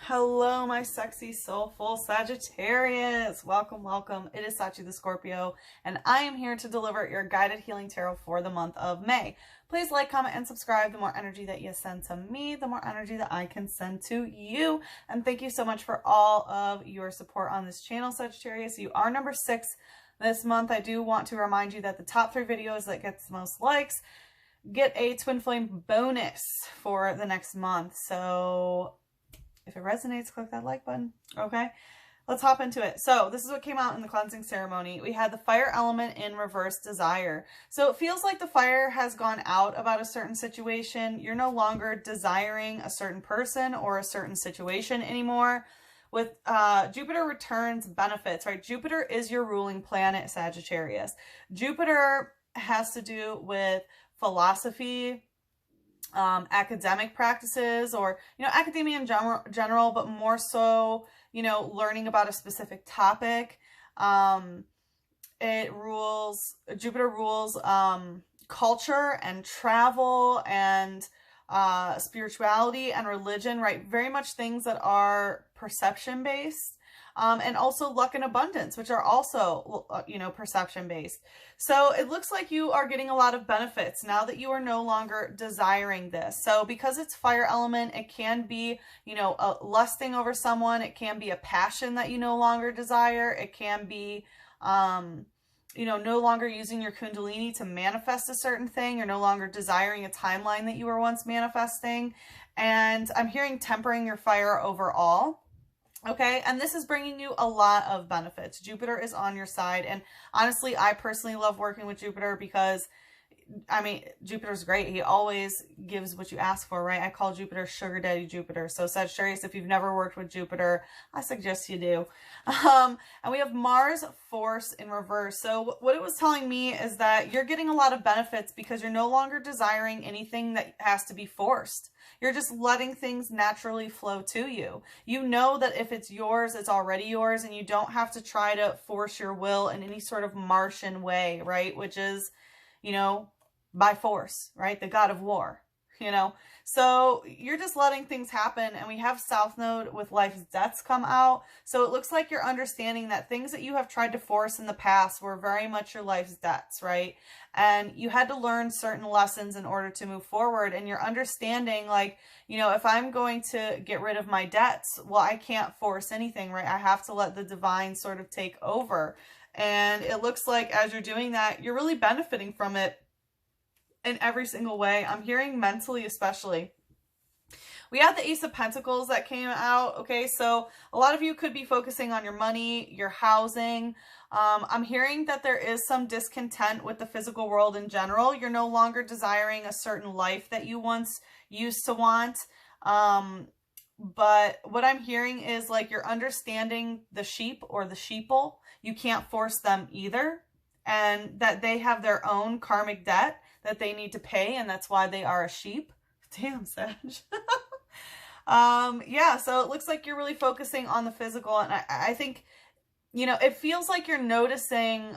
Hello, my sexy, soulful Sagittarius. Welcome, welcome. It is Sachi the Scorpio, and I am here to deliver your guided healing tarot for the month of May. Please like, comment, and subscribe. The more energy that you send to me, the more energy that I can send to you. And thank you so much for all of your support on this channel, Sagittarius. You are number 6 this month. I do want to remind you that the top 3 videos that gets the most likes get a twin flame bonus for the next month. So if it resonates, click that like button. Okay, let's hop into it. So this is what came out in the cleansing ceremony. We had the fire element in reverse desire. So it feels like the fire has gone out about a certain situation. You're no longer desiring a certain person or a certain situation anymore. With Jupiter returns benefits, right? Jupiter is your ruling planet, Sagittarius. Jupiter has to do with philosophy, academic practices, or, academia in general, but more so, learning about a specific topic. Jupiter rules culture and travel and spirituality and religion, right? Very much things that are perception based. And also luck and abundance, which are also, perception based. So it looks like you are getting a lot of benefits now that you are no longer desiring this. So because it's fire element, it can be, a lusting over someone. It can be a passion that you no longer desire. It can be, no longer using your Kundalini to manifest a certain thing. You're no longer desiring a timeline that you were once manifesting. And I'm hearing tempering your fire overall. Okay, and this is bringing you a lot of benefits. Jupiter is on your side, and honestly, I personally love working with Jupiter because, Jupiter's great. He always gives what you ask for, right? I call Jupiter Sugar Daddy Jupiter. So Sagittarius, if you've never worked with Jupiter, I suggest you do. And we have Mars force in reverse. So what it was telling me is that you're getting a lot of benefits because you're no longer desiring anything that has to be forced. You're just letting things naturally flow to you. You know that if it's yours, it's already yours, and you don't have to try to force your will in any sort of Martian way, right? Which is, by force, right? The god of war, So you're just letting things happen. And we have South Node with life's debts come out. So it looks like you're understanding that things that you have tried to force in the past were very much your life's debts, right? And you had to learn certain lessons in order to move forward. And you're understanding, like, if I'm going to get rid of my debts, well, I can't force anything, right? I have to let the divine sort of take over. And it looks like as you're doing that, you're really benefiting from it in every single way. I'm hearing mentally especially. We had the Ace of Pentacles that came out. Okay, so a lot of you could be focusing on your money, your housing. I'm hearing that there is some discontent with the physical world in general. You're no longer desiring a certain life that you once used to want. But what I'm hearing is like you're understanding the sheep or the sheeple. You can't force them either. And that they have their own karmic debt that they need to pay, and that's why they are a sheep. Damn, Sag. Yeah, so it looks like you're really focusing on the physical, and I think, it feels like you're noticing,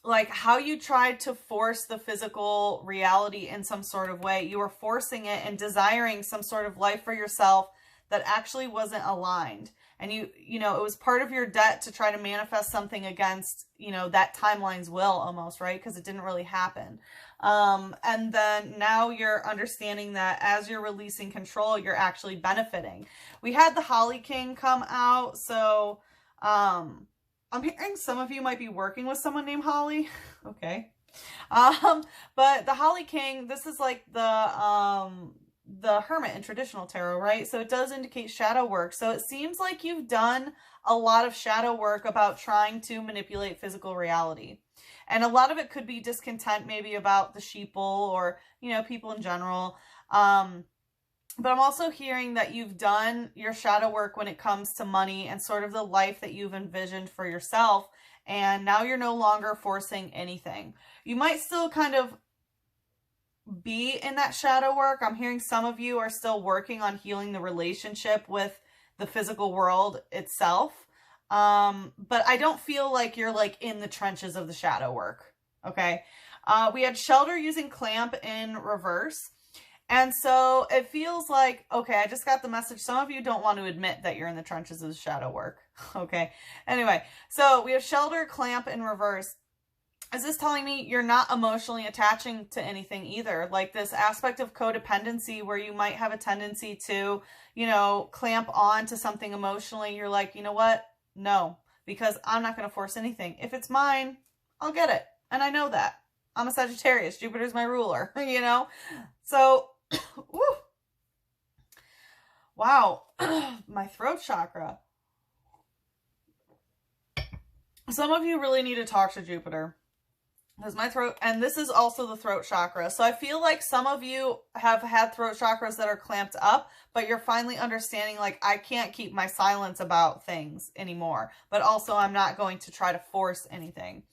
like how you tried to force the physical reality in some sort of way. You were forcing it and desiring some sort of life for yourself that actually wasn't aligned. And it was part of your debt to try to manifest something against, that timeline's will almost, right? Because it didn't really happen. And then now you're understanding that as you're releasing control, you're actually benefiting. We had the Holly King come out. So, I'm hearing some of you might be working with someone named Holly. Okay. But the Holly King, this is like the Hermit in traditional tarot, right? So it does indicate shadow work. So it seems like you've done a lot of shadow work about trying to manipulate physical reality. And a lot of it could be discontent maybe about the sheeple or, people in general. But I'm also hearing that you've done your shadow work when it comes to money and sort of the life that you've envisioned for yourself. And now you're no longer forcing anything. You might still kind of be in that shadow work. I'm hearing some of you are still working on healing the relationship with the physical world itself. But I don't feel like you're like in the trenches of the shadow work. Okay. We had Shelter using clamp in reverse. And so it feels like, okay, I just got the message. Some of you don't want to admit that you're in the trenches of shadow work. Okay. Anyway, so we have shelter, clamp in reverse. Is this telling me you're not emotionally attaching to anything either? Like this aspect of codependency where you might have a tendency to, you know, clamp on to something emotionally. You're like, you know what? No, because I'm not going to force anything. If it's mine, I'll get it. And I know that. I'm a Sagittarius. Jupiter's my ruler, you know? So, woo. Wow. My throat chakra. Some of you really need to talk to Jupiter. Because my throat, and this is also the throat chakra. So I feel like some of you have had throat chakras that are clamped up, but you're finally understanding, like, I can't keep my silence about things anymore. But also I'm not going to try to force anything.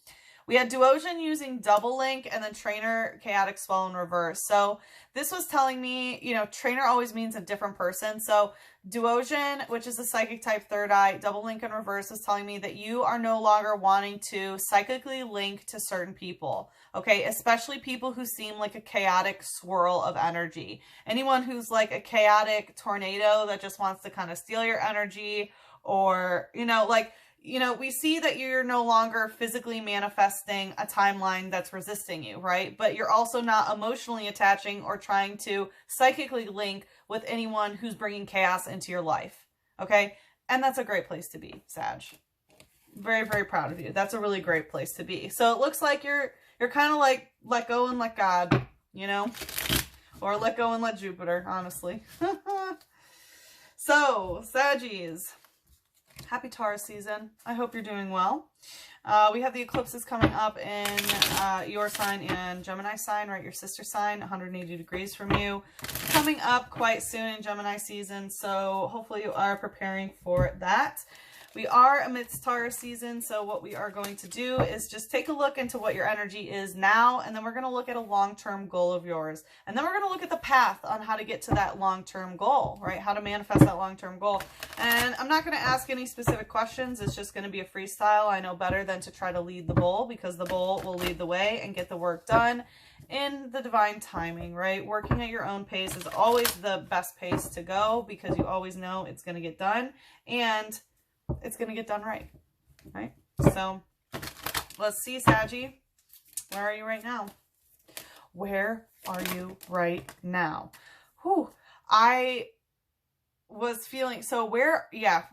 We had Duosion using double link and then trainer chaotic swell in reverse. So this was telling me, you know, trainer always means a different person. So Duosion, which is the psychic type third eye, double link in reverse is telling me that you are no longer wanting to psychically link to certain people. Okay, especially people who seem like a chaotic swirl of energy. Anyone who's like a chaotic tornado that just wants to kind of steal your energy, or, you know, like, you know, we see that you're no longer physically manifesting a timeline that's resisting you, right? But you're also not emotionally attaching or trying to psychically link with anyone who's bringing chaos into your life, okay? And that's a great place to be, Sag. Very, very proud of you. That's a really great place to be. So it looks like you're kind of like, let go and let God, you know? Or let go and let Jupiter, honestly. So, Saggies. Happy Taurus season. I hope you're doing well. We have the eclipses coming up in your sign and Gemini sign, right? Your sister sign, 180 degrees from you. Coming up quite soon in Gemini season, so hopefully you are preparing for that. We are amidst Taurus season, so what we are going to do is just take a look into what your energy is now, and then we're going to look at a long-term goal of yours. And then we're going to look at the path on how to get to that long-term goal, right? How to manifest that long-term goal. And I'm not going to ask any specific questions. It's just going to be a freestyle. I know better than to try to lead the bull, because the bull will lead the way and get the work done in the divine timing, right? Working at your own pace is always the best pace to go, because you always know it's going to get done, and it's going to get done right? So let's see, Saggy. Where are you right now? Where are you right now? Whew. I was feeling, so where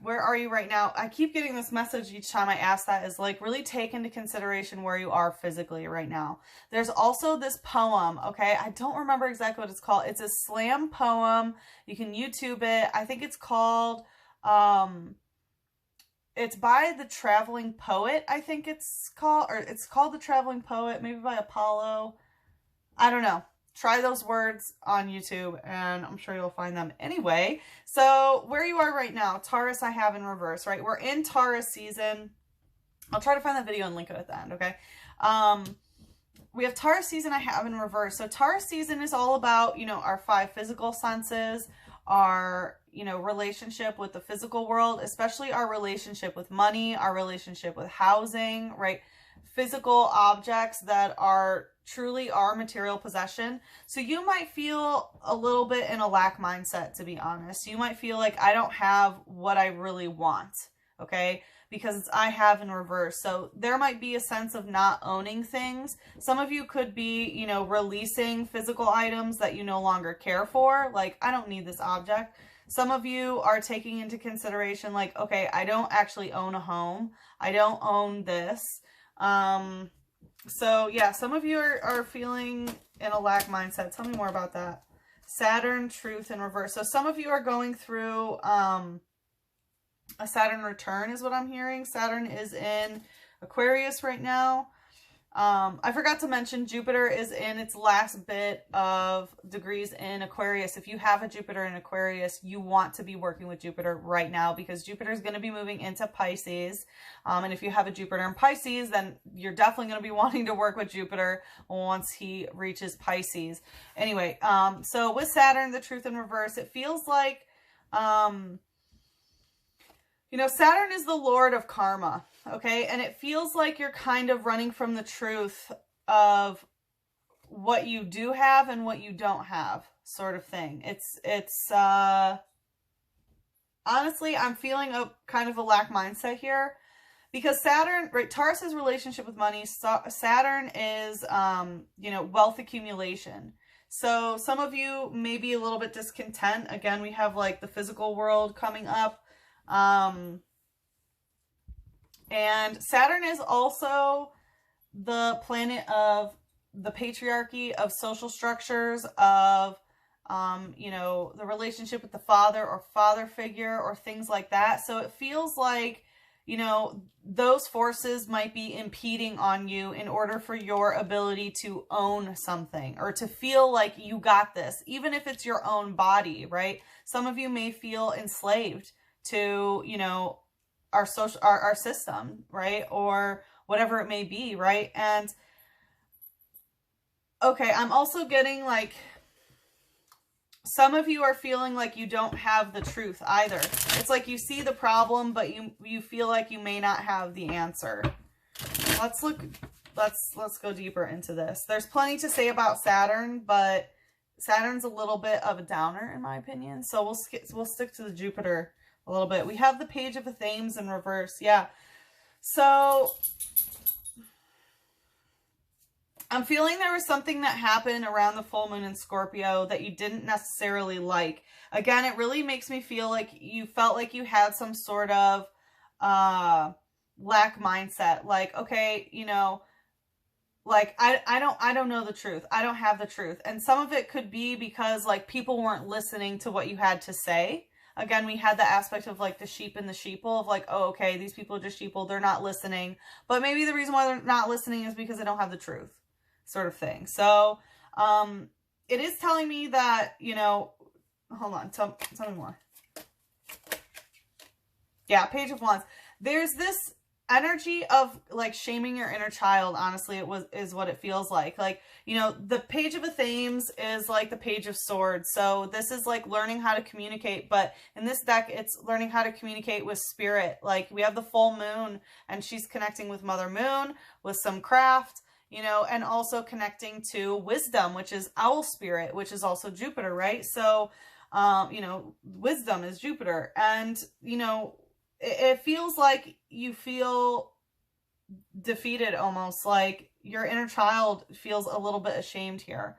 are you right now? I keep getting this message each time I ask that, is like, really take into consideration where you are physically right now. There's also this poem, okay? I don't remember exactly what it's called. It's a slam poem. You can YouTube it. I think it's called, it's by the Traveling Poet, I think it's called, or it's called The Traveling Poet, maybe by Apollo. I don't know. Try those words on YouTube, and I'm sure you'll find them. Anyway, so where you are right now, Taurus I have in reverse, right? We're in Taurus season. I'll try to find that video and link it at the end, okay? We have Taurus season I have in reverse. So Taurus season is all about, you know, our 5 physical senses, our, you know, relationship with the physical world, especially our relationship with money, our relationship with housing, right? Physical objects that are truly our material possession. So you might feel a little bit in a lack mindset, to be honest. You might feel like, I don't have what I really want, okay? Because I have in reverse. So there might be a sense of not owning things. Some of you could be, you know, releasing physical items that you no longer care for. Like, I don't need this object. Some of you are taking into consideration, like, okay, I don't actually own a home. I don't own this. So yeah, some of you are feeling in a lack mindset. Tell me more about that. Saturn, truth in reverse. So some of you are going through, a Saturn return is what I'm hearing. Saturn is in Aquarius right now. I forgot to mention Jupiter is in its last bit of degrees in Aquarius. If you have a Jupiter in Aquarius, you want to be working with Jupiter right now, because Jupiter is going to be moving into Pisces. And if you have a Jupiter in Pisces, then you're definitely going to be wanting to work with Jupiter once he reaches Pisces. Anyway, so with Saturn, the truth in reverse, it feels like, you know, Saturn is the Lord of karma, okay? And it feels like you're kind of running from the truth of what you do have and what you don't have. sort of thing. It's honestly, I'm feeling a kind of a lack mindset here because Saturn, right? Taurus's relationship with money, Saturn is, you know, wealth accumulation. So some of you may be a little bit discontent. Again, we have like the physical world coming up. And Saturn is also the planet of the patriarchy, of social structures, of, you know, the relationship with the father or father figure or things like that. So it feels like, you know, those forces might be impeding on you in order for your ability to own something or to feel like you got this, even if it's your own body, right? Some of you may feel enslaved to, you know, our system, right? Or whatever it may be, right? And okay, I'm also getting like, some of you are feeling like you don't have the truth either. It's like you see the problem, but you feel like you may not have the answer. Let's go deeper into this. There's plenty to say about Saturn, but Saturn's a little bit of a downer in my opinion. So we'll stick to the Jupiter a little bit. We have the Page of Athens in reverse. Yeah. So I'm feeling there was something that happened around the full moon in Scorpio that you didn't necessarily like. Again, it really makes me feel like you felt like you had some sort of lack mindset. Like, okay, you know, like I don't know the truth. I don't have the truth. And some of it could be because like people weren't listening to what you had to say. Again, we had the aspect of like the sheep and the sheeple of like, oh, okay, these people are just sheeple. They're not listening. But maybe the reason why they're not listening is because they don't have the truth. Sort of thing. So, it is telling me that, you know, hold on, tell me more. Yeah, Page of Wands. There's this energy of like shaming your inner child. Honestly, is what it feels like. Like, you know, the Page of Athens is like the Page of Swords. So this is like learning how to communicate. But in this deck, it's learning how to communicate with spirit. Like we have the full moon and she's connecting with Mother Moon with some craft. You know, and also connecting to wisdom, which is owl spirit, which is also Jupiter, right? So, you know, wisdom is Jupiter. And, you know, it feels like you feel defeated almost, like your inner child feels a little bit ashamed here.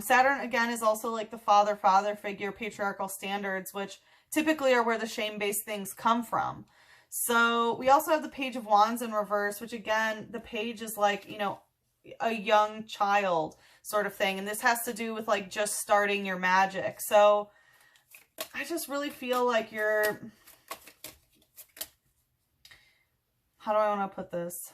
Saturn, again, is also like the father figure, patriarchal standards, which typically are where the shame-based things come from. So we also have the Page of Wands in reverse, which again, the page is like, you know, a young child sort of thing. And this has to do with like just starting your magic. So I just really feel like you're, how do I want to put this?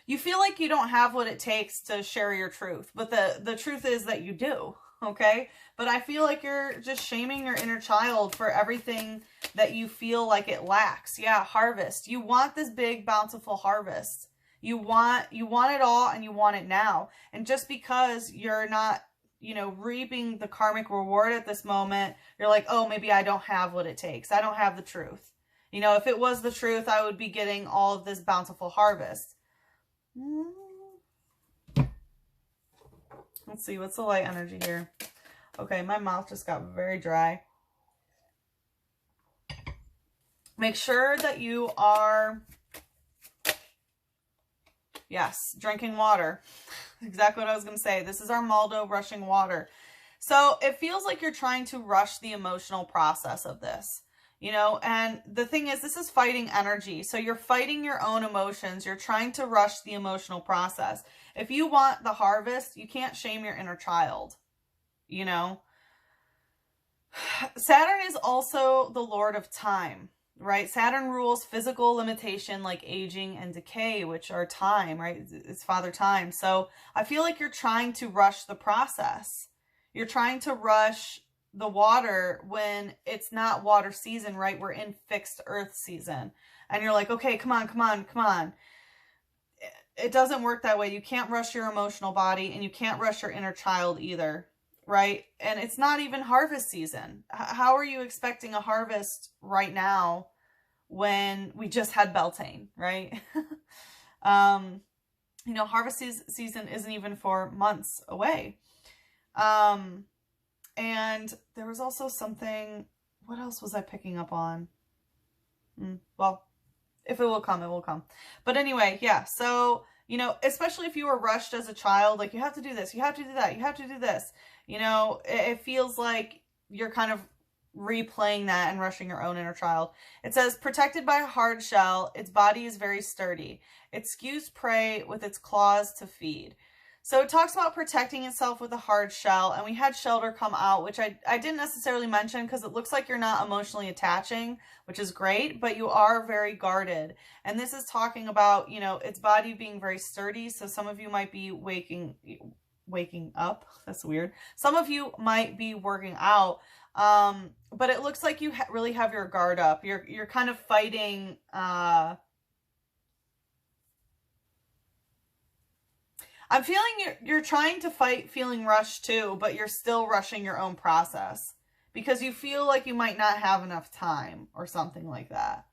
You feel like you don't have what it takes to share your truth, but the truth is that you do. Okay. But I feel like you're just shaming your inner child for everything that you feel like it lacks. Yeah. Harvest. You want this big, bountiful harvest. You want it all and you want it now. And just because you're not, you know, reaping the karmic reward at this moment, you're like, oh, maybe I don't have what it takes. I don't have the truth. You know, if it was the truth, I would be getting all of this bountiful harvest. Let's see, what's the light energy here? Okay, my mouth just got very dry. Make sure that you are, yes, drinking water. Exactly what I was going to say. This is Armaldo rushing water. So it feels like you're trying to rush the emotional process of this, you know, and the thing is, this is fighting energy. So you're fighting your own emotions. You're trying to rush the emotional process. If you want the harvest, you can't shame your inner child, you know. Saturn is also the Lord of time, right? Saturn rules physical limitation like aging and decay, which are time, right? It's Father Time. So I feel like you're trying to rush the process. You're trying to rush the water when it's not water season, right? We're in fixed earth season. And you're like, okay, come on, come on, come on. It doesn't work that way. You can't rush your emotional body and you can't rush your inner child either, right? And it's not even harvest season. How are you expecting a harvest right now when we just had Beltane, right? You know, harvest season isn't even for months away. And there was also something, what else was I picking up on? Well, if it will come, it will come. But anyway, yeah, so, you know, especially if you were rushed as a child, like, you have to do this, you have to do that, you have to do this, you know, it feels like you're kind of replaying that and rushing your own inner child. It says, protected by a hard shell, its body is very sturdy. It skews prey with its claws to feed. So it talks about protecting itself with a hard shell, and we had shelter come out, which I didn't necessarily mention because it looks like you're not emotionally attaching, which is great, but you are very guarded. And this is talking about, you know, its body being very sturdy. So some of you might be waking up. That's weird. Some of you might be working out. But it looks like you really have your guard up. You're kind of fighting, I'm feeling you're trying to fight feeling rushed too, but you're still rushing your own process because you feel like you might not have enough time or something like that,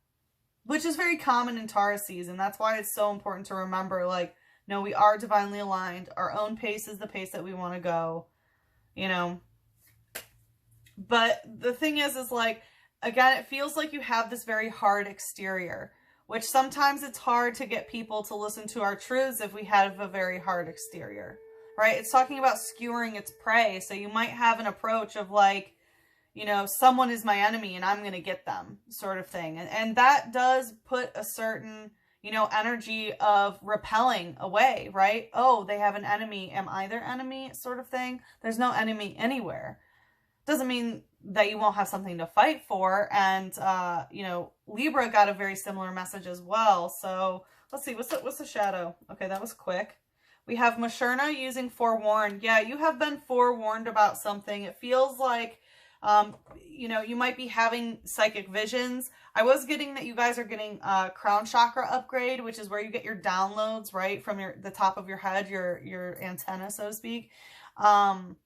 which is very common in Taurus season. That's why it's so important to remember, like, no, we are divinely aligned. Our own pace is the pace that we want to go, you know. But the thing is like, again, it feels like you have this very hard exterior, which sometimes it's hard to get people to listen to our truths if we have a very hard exterior, right? It's talking about skewering its prey. So you might have an approach of like, you know, someone is my enemy and I'm going to get them sort of thing. And that does put a certain, you know, energy of repelling away, right? Oh, they have an enemy. Am I their enemy sort of thing? There's no enemy anywhere. Doesn't mean that you won't have something to fight for. And, you know, Libra got a very similar message as well. So let's see, what's the shadow? Okay, that was quick. We have Masherna using forewarned. Yeah, you have been forewarned about something. It feels like, you know, you might be having psychic visions. I was getting that you guys are getting a crown chakra upgrade, which is where you get your downloads, right? From the top of your head, your antenna, so to speak. And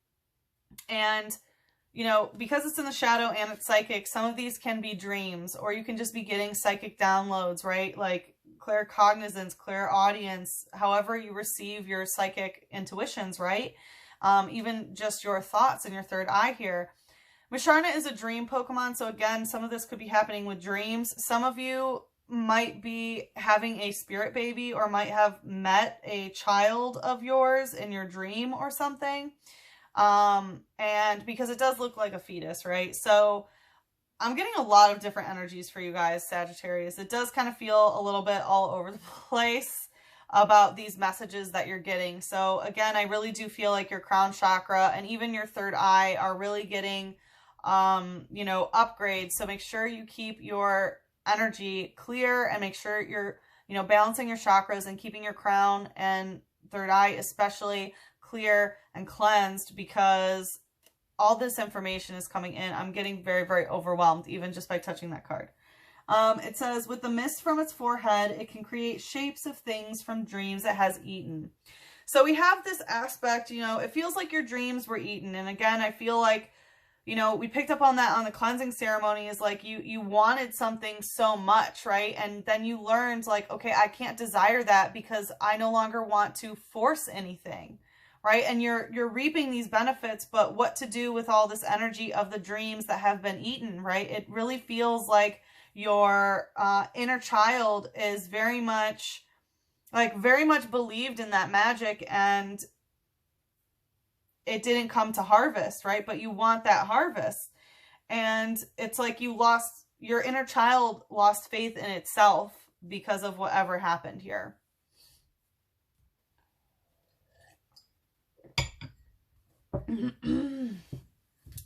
you know, because it's in the shadow and it's psychic, some of these can be dreams, or you can just be getting psychic downloads, right? Like claircognizance, clairaudience, however you receive your psychic intuitions, right? Even just your thoughts and your third eye here. Masharna is a dream Pokemon, so again, some of this could be happening with dreams. Some of you might be having a spirit baby or might have met a child of yours in your dream or something. And because it does look like a fetus, right? So I'm getting a lot of different energies for you guys, Sagittarius. It does kind of feel a little bit all over the place about these messages that you're getting. So again, I really do feel like your crown chakra and even your third eye are really getting, you know, upgrades. So make sure you keep your energy clear and make sure you're, you know, balancing your chakras and keeping your crown and third eye especially clear and cleansed, because all this information is coming in. I'm getting very, very overwhelmed even just by touching that card. It says, with the mist from its forehead, it can create shapes of things from dreams it has eaten. So we have this aspect, you know, it feels like your dreams were eaten. And again, I feel like, you know, we picked up on that on the cleansing ceremony, is like you wanted something so much, right? And then you learned like, okay, I can't desire that because I no longer want to force anything. Right? And you're reaping these benefits, but what to do with all this energy of the dreams that have been eaten, right? It really feels like your inner child is very much believed in that magic, and it didn't come to harvest, right? But you want that harvest. And it's like your inner child lost faith in itself because of whatever happened here.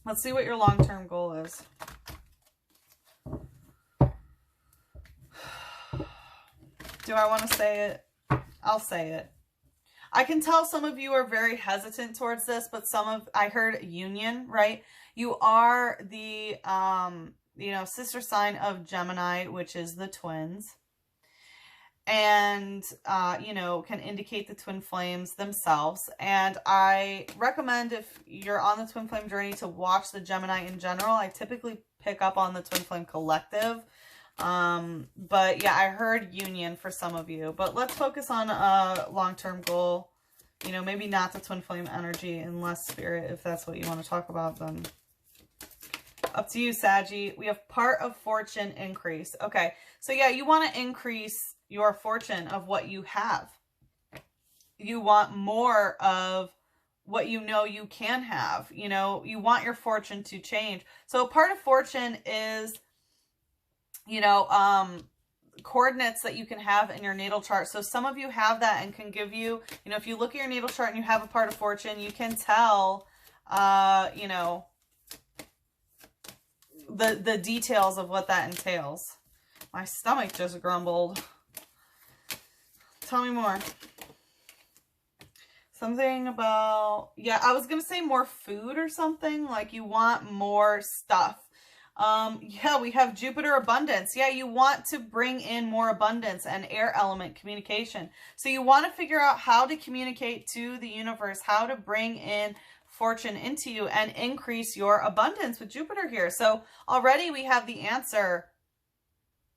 Let's see what your long-term goal is. Do I want to say it? I'll say it. I can tell some of you are very hesitant towards this, but I heard union, right? You are the, you know, sister sign of Gemini, which is the twins. And, you know, can indicate the twin flames themselves. And I recommend, if you're on the twin flame journey, to watch the Gemini in general. I typically pick up on the twin flame collective. But yeah, I heard union for some of you. But let's focus on a long-term goal You know, maybe not the twin flame energy unless spirit, if that's what you want to talk about, then up to you, Saggy. We have part of fortune increase. Okay. So yeah, you want to increase your fortune of what you have. You want more of what you know you can have. You know, you want your fortune to change. So part of fortune is, you know, coordinates that you can have in your natal chart. So some of you have that and can give you, you know, if you look at your natal chart and you have a part of fortune, you can tell, you know, the details of what that entails. My stomach just grumbled. Tell me more. Something about, yeah, I was going to say more food or something, like you want more stuff. Yeah, we have Jupiter abundance. Yeah, you want to bring in more abundance and air element communication. So you want to figure out how to communicate to the universe, how to bring in fortune into you and increase your abundance with Jupiter here. So already we have the answer.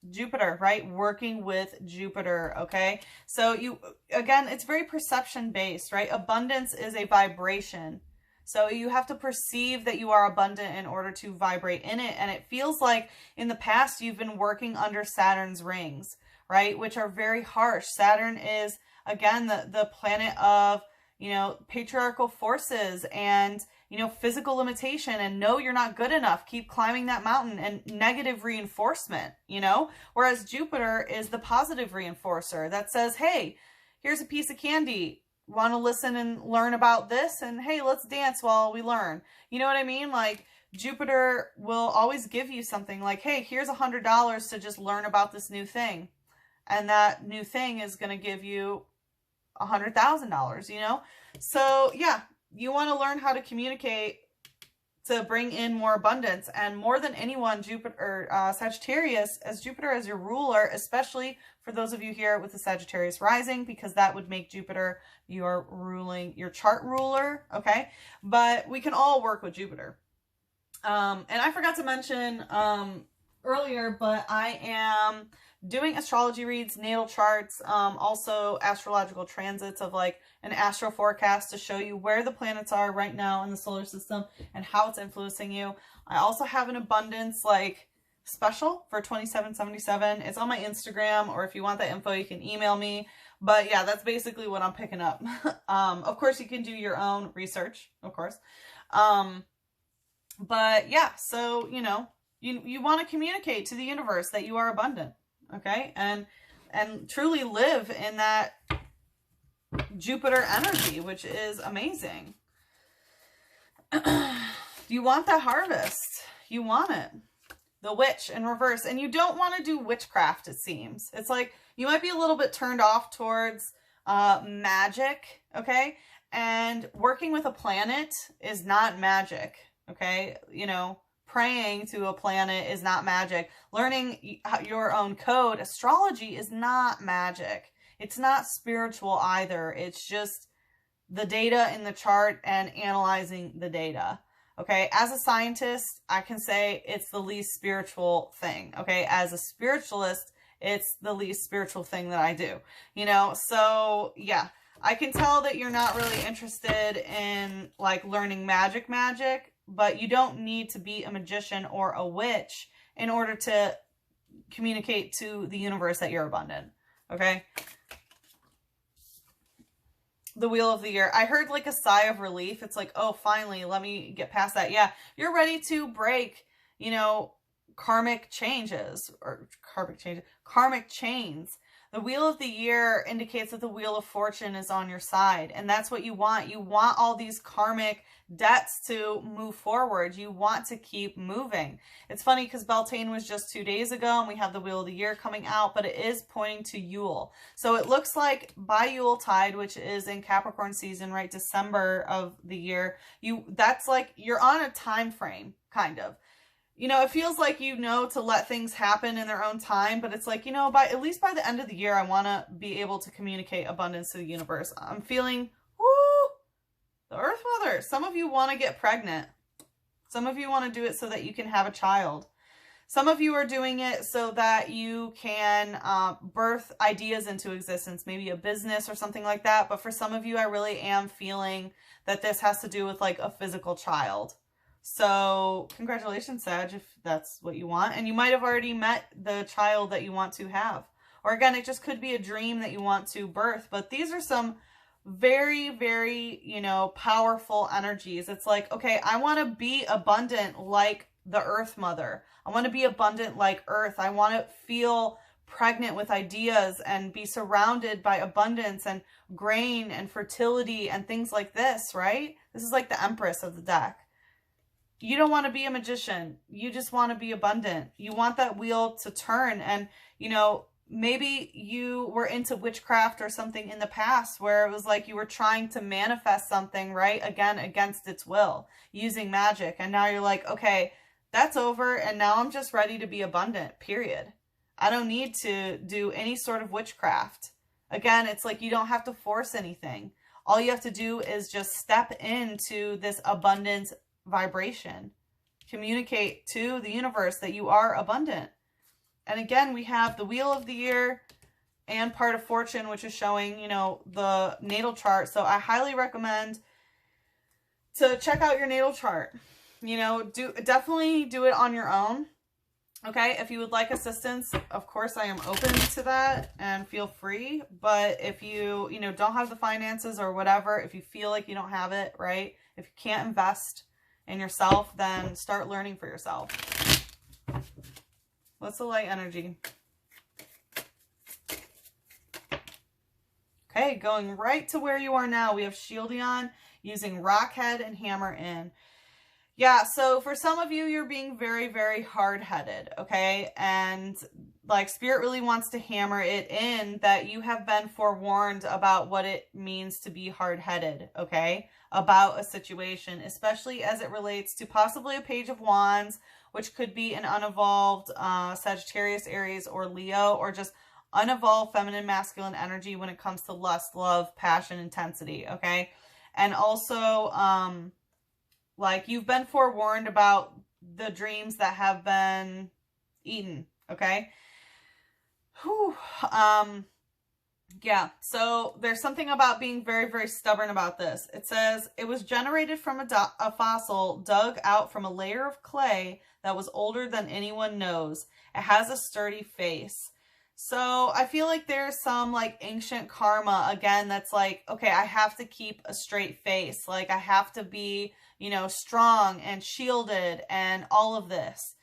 Jupiter, right? Working with Jupiter, okay? So you, again, it's very perception based, right? Abundance is a vibration. So you have to perceive that you are abundant in order to vibrate in it. And it feels like in the past you've been working under Saturn's rings, right? Which are very harsh. Saturn is, again, the planet of, you know, patriarchal forces and, you know, physical limitation and no, you're not good enough. Keep climbing that mountain and negative reinforcement, you know, whereas Jupiter is the positive reinforcer that says, hey, here's a piece of candy. Want to listen and learn about this? And hey, let's dance while we learn. You know what I mean? Like Jupiter will always give you something like, hey, here's $100 to just learn about this new thing. And that new thing is going to give you $100,000, you know? So yeah, you want to learn how to communicate to bring in more abundance. And more than anyone, Jupiter, Sagittarius, as Jupiter as your ruler, especially for those of you here with the Sagittarius rising, because that would make Jupiter your chart ruler, okay? But we can all work with Jupiter. And I forgot to mention earlier, but I am doing astrology reads, natal charts, also astrological transits of like an astro forecast to show you where the planets are right now in the solar system and how it's influencing you. I also have an abundance like special for 2777. It's on my Instagram, or if you want that info, you can email me. But yeah, that's basically what I'm picking up. Of course, you can do your own research, of course. But yeah, so, you know, you want to communicate to the universe that you are abundant. Okay, and truly live in that Jupiter energy, which is amazing. You want that harvest. You want it. The witch in reverse. And you don't want to do witchcraft, it seems. It's like you might be a little bit turned off towards magic, okay? And working with a planet is not magic, okay? You know, praying to a planet is not magic. Learning your own code, astrology, is not magic. It's not spiritual either. It's just the data in the chart and analyzing the data. Okay, as a scientist, I can say it's the least spiritual thing. Okay, as a spiritualist, it's the least spiritual thing that I do. You know, so yeah, I can tell that you're not really interested in like learning magic, but you don't need to be a magician or a witch in order to communicate to the universe that you're abundant. Okay. The wheel of the year. I heard like a sigh of relief. It's like, oh, finally, let me get past that. Yeah. You're ready to break, you know, karmic chains. The wheel of the year indicates that the wheel of fortune is on your side. And that's what you want. You want all these karmic debts to move forward. You want to keep moving. It's funny because Beltane was just 2 days ago and we have the wheel of the year coming out, but it is pointing to Yule. So it looks like by Yule tide, which is in Capricorn season, right? December of the year, that's like you're on a time frame, kind of. You know, it feels like, you know, to let things happen in their own time, but it's like, you know, at least by the end of the year, I want to be able to communicate abundance to the universe. I'm feeling, woo, the Earth Mother. Some of you want to get pregnant. Some of you want to do it so that you can have a child. Some of you are doing it so that you can birth ideas into existence, maybe a business or something like that. But for some of you, I really am feeling that this has to do with like a physical child. So congratulations, Sag, if that's what you want. And you might have already met the child that you want to have. Or again, it just could be a dream that you want to birth. But these are some very, very, you know, powerful energies. It's like, okay, I want to be abundant like the Earth Mother. I want to be abundant like Earth. I want to feel pregnant with ideas and be surrounded by abundance and grain and fertility and things like this, right? This is like the Empress of the deck. You don't want to be a magician. You just want to be abundant. You want that wheel to turn. And, you know, maybe you were into witchcraft or something in the past where it was like you were trying to manifest something, right? Again, against its will, using magic. And now you're like, okay, that's over. And now I'm just ready to be abundant, period. I don't need to do any sort of witchcraft. Again, it's like you don't have to force anything. All you have to do is just step into this abundance vibration. Communicate to the universe that you are abundant. And again, we have the Wheel of the Year and part of Fortune, which is showing, you know, the natal chart. So I highly recommend to check out your natal chart. You know, definitely do it on your own. Okay, if you would like assistance, of course, I am open to that and feel free. But if you know, don't have the finances or whatever, if you feel like you don't have it, right? If you can't invest in yourself, then start learning for yourself. What's the light energy? Okay, going right to where you are now. We have Shieldion using Rockhead and Hammer in. Yeah, so for some of you, you're being very, very hard-headed, okay? And like Spirit really wants to hammer it in that you have been forewarned about what it means to be hard-headed, okay? About a situation, especially as it relates to possibly a Page of Wands, which could be an unevolved Sagittarius, Aries, or Leo, or just unevolved feminine, masculine energy when it comes to lust, love, passion, intensity, okay? And also, like, you've been forewarned about the dreams that have been eaten, okay? Whew. Yeah, so there's something about being very, very stubborn about this. It says, it was generated from a fossil dug out from a layer of clay that was older than anyone knows. It has a sturdy face. So I feel like there's some like ancient karma, again, that's like, okay, I have to keep a straight face. Like I have to be, you know, strong and shielded and all of this.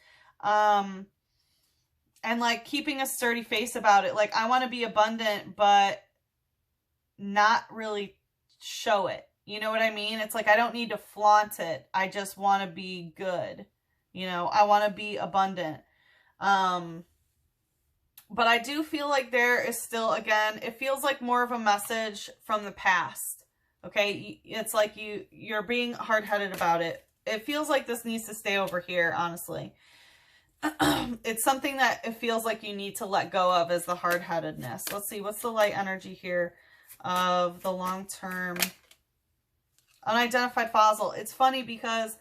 And like keeping a sturdy face about it. Like I want to be abundant, but not really show it. You know what I mean? It's like, I don't need to flaunt it. I just want to be good. You know, I want to be abundant. But I do feel like there is still, again, it feels like more of a message from the past. Okay, it's like you're being hard-headed about it. It feels like this needs to stay over here, honestly. It's something that it feels like you need to let go of, is the hard-headedness. Let's see, what's the light energy here of the long-term unidentified fossil? It's funny because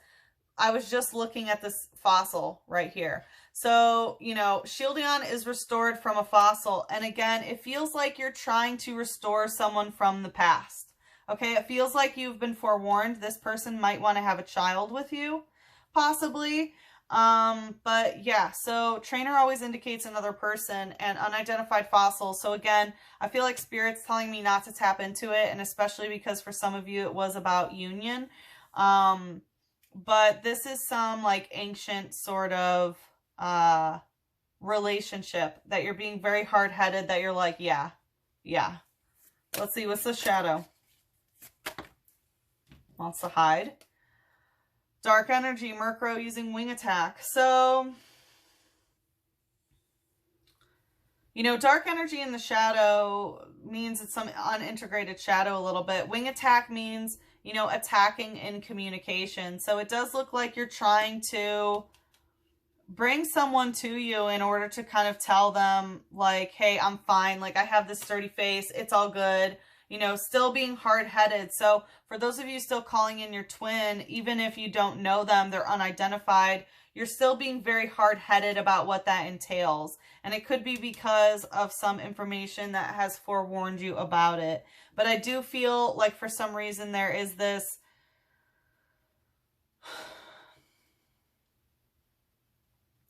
I was just looking at this fossil right here. So, you know, Shieldion is restored from a fossil. And again, it feels like you're trying to restore someone from the past. Okay, it feels like you've been forewarned. This person might want to have a child with you, possibly. But yeah, so trainer always indicates another person and unidentified fossil. So again, I feel like Spirit's telling me not to tap into it. And especially because for some of you, it was about union. But this is some like ancient sort of relationship that you're being very hard-headed, that you're like, yeah. Let's see, what's the shadow? Wants to hide. Dark energy, Murkrow using wing attack. So, you know, dark energy in the shadow means it's some unintegrated shadow a little bit. Wing attack means, you know, attacking in communication. So it does look like you're trying to bring someone to you in order to kind of tell them like, hey, I'm fine. Like I have this sturdy face. It's all good. You know, still being hard-headed. So for those of you still calling in your twin, even if you don't know them, they're unidentified, you're still being very hard-headed about what that entails. And it could be because of some information that has forewarned you about it. But I do feel like for some reason there is this...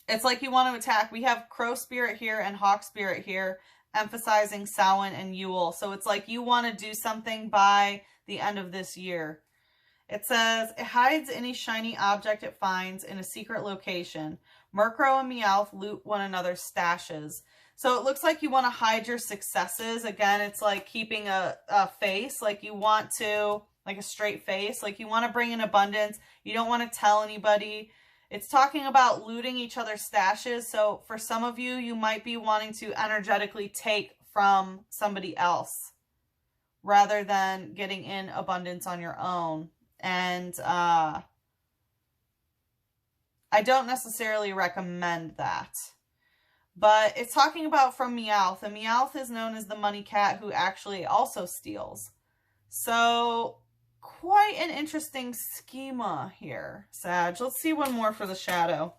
It's like you want to attack. We have Crow Spirit here and Hawk Spirit here, emphasizing Samhain and Yule. So it's like you want to do something by the end of this year. It says, it hides any shiny object it finds in a secret location. Murkrow and Meowth loot one another's stashes. So it looks like you want to hide your successes. Again, it's like keeping a face, like you want to, like a straight face, like you want to bring in abundance. You don't want to tell anybody. It's talking about looting each other's stashes. So for some of you, you might be wanting to energetically take from somebody else rather than getting in abundance on your own. And I don't necessarily recommend that. But it's talking about from Meowth. And Meowth is known as the money cat who actually also steals. So... quite an interesting schema here, Sag. Let's see one more for the shadow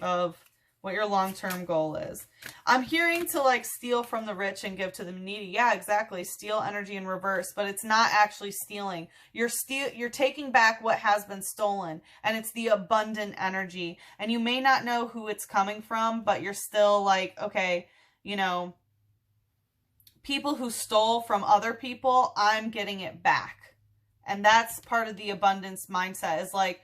of what your long-term goal is. I'm hearing to like steal from the rich and give to the needy. Yeah, exactly. Steal energy in reverse, but it's not actually stealing. You're taking back what has been stolen, and it's the abundant energy. And you may not know who it's coming from, but you're still like, okay, you know, people who stole from other people, I'm getting it back. And that's part of the abundance mindset, is like,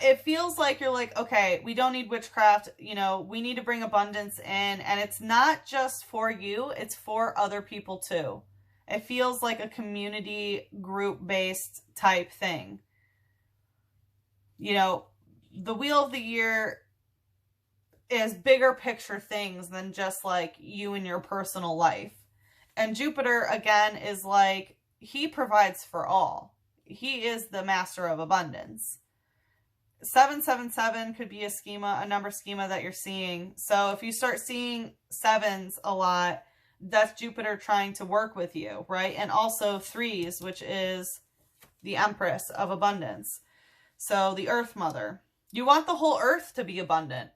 it feels like you're like, okay, we don't need witchcraft, you know, we need to bring abundance in. And it's not just for you, it's for other people too. It feels like a community group-based type thing. You know, the Wheel of the Year is bigger picture things than just like you and your personal life. And Jupiter, again, is like, he provides for all. He is the master of abundance. 777 could be a schema, a number schema that you're seeing. So if you start seeing sevens a lot, that's Jupiter trying to work with you, right? And also threes, which is the Empress of abundance. So the Earth Mother. You want the whole earth to be abundant.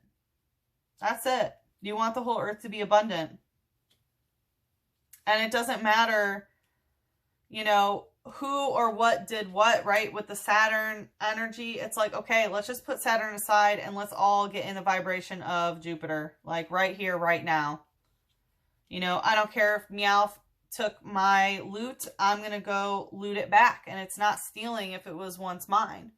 That's it. You want the whole earth to be abundant. And it doesn't matter, you know, who or what did what, right? With the Saturn energy, it's like, okay, let's just put Saturn aside and let's all get in the vibration of Jupiter, like right here, right now. You know, I don't care if Meowth took my loot, I'm going to go loot it back. And it's not stealing if it was once mine.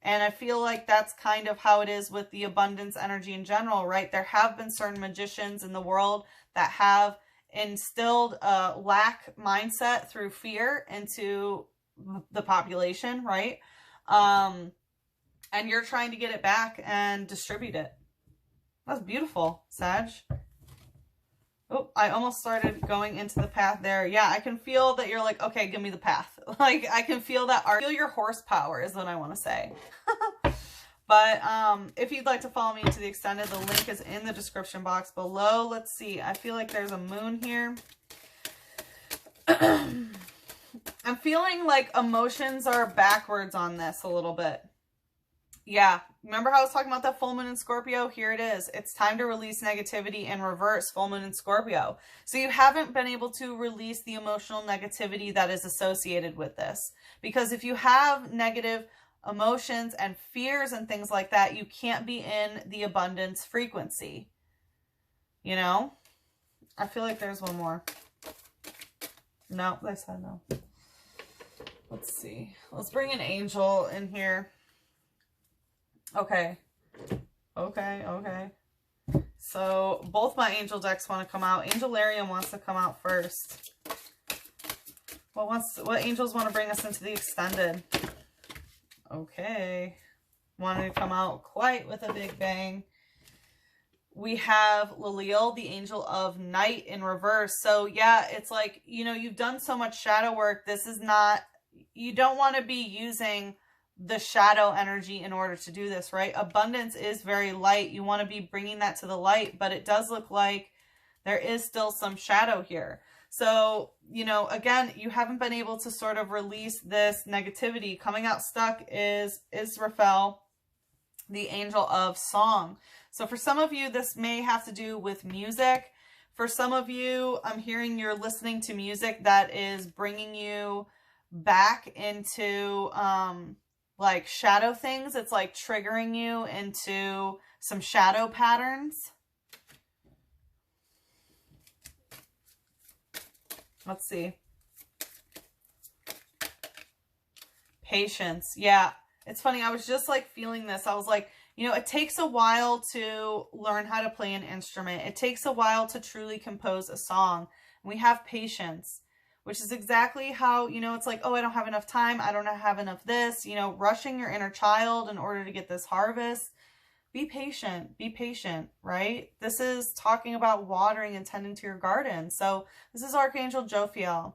And I feel like that's kind of how it is with the abundance energy in general, right? There have been certain magicians in the world that have instilled a lack mindset through fear into the population, right? And you're trying to get it back and distribute it. That's beautiful, Sag. Oh, I almost started going into the path there. Yeah, I can feel that you're like, okay, give me the path. Like, I can feel that art. Feel your horsepower is what I want to say. But if you'd like to follow me into the extended, the link is in the description box below. Let's see. I feel like there's a moon here. I'm feeling like emotions are backwards on this a little bit. Yeah. Remember how I was talking about that full moon in Scorpio? Here it is. It's time to release negativity in reverse, full moon in Scorpio. So you haven't been able to release the emotional negativity that is associated with this. Because if you have negative emotions and fears and things like that, you can't be in the abundance frequency. You know? I feel like there's one more. No, they said no. Let's see. Let's bring an angel in here. Okay. Okay. So both my angel decks want to come out. Angel Larian wants to come out first. What angels want to bring us into the extended? Okay. Wanted to come out quite with a big bang. We have Liliel, the angel of night, in reverse. So yeah, it's like, you know, you've done so much shadow work. This is not, you don't want to be using the shadow energy in order to do this, right? Abundance is very light. You want to be bringing that to the light, but it does look like there is still some shadow here. So, you know, again, you haven't been able to sort of release this negativity. Coming out stuck is Raphael. the angel of song. So for some of you, this may have to do with music. For some of you, I'm hearing you're listening to music that is bringing you back into like shadow things. It's like triggering you into some shadow patterns. Let's see. Patience. Yeah. It's funny. I was just like feeling this. I was like, you know, it takes a while to learn how to play an instrument. It takes a while to truly compose a song. We have patience, which is exactly how, you know, it's like, oh, I don't have enough time. I don't have enough this, you know, rushing your inner child in order to get this harvest. Be patient, right? This is talking about watering and tending to your garden. So this is Archangel Jophiel.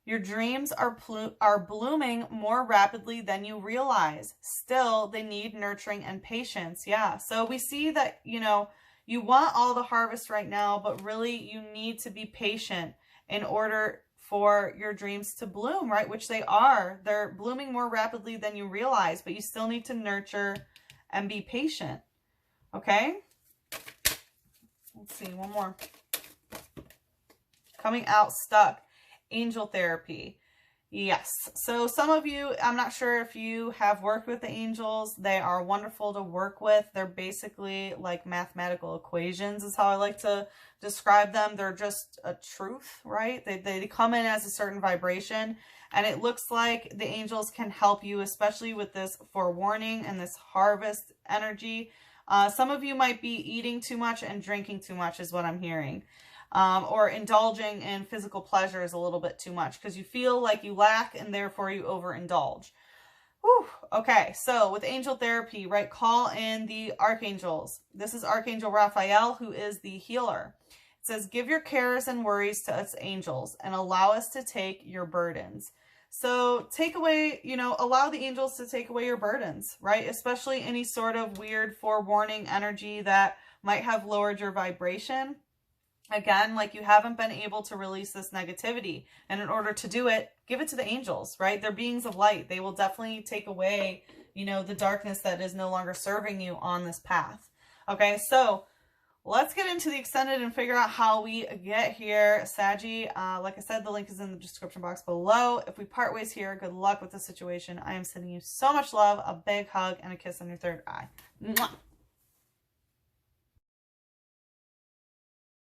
Your dreams are blooming more rapidly than you realize. Still, they need nurturing and patience. Yeah. So we see that, you know, you want all the harvest right now, but really you need to be patient in order for your dreams to bloom, right? Which they are. They're blooming more rapidly than you realize, but you still need to nurture and be patient. Okay? Let's see, one more. Coming out stuck. Angel therapy. Yes. So some of you, I'm not sure if you have worked with the angels. They are wonderful to work with. They're basically like mathematical equations is how I like to describe them. They're just a truth, right? They come in as a certain vibration, and it looks like the angels can help you, especially with this forewarning and this harvest energy. Some of you might be eating too much and drinking too much is what I'm hearing. Or indulging in physical pleasures a little bit too much because you feel like you lack and therefore you overindulge. Whew. Okay, so with angel therapy, right, call in the archangels. This is Archangel Raphael, who is the healer. It says, give your cares and worries to us angels and allow us to take your burdens. So take away, you know, allow the angels to take away your burdens, right? Especially any sort of weird forewarning energy that might have lowered your vibration. Again, like you haven't been able to release this negativity. And in order to do it, give it to the angels, right? They're beings of light. They will definitely take away, you know, the darkness that is no longer serving you on this path. Okay, so let's get into the extended and figure out how we get here, Saggy. Like I said, the link is in the description box below. If we part ways here, good luck with the situation. I am sending you so much love, a big hug, and a kiss on your third eye. Mwah.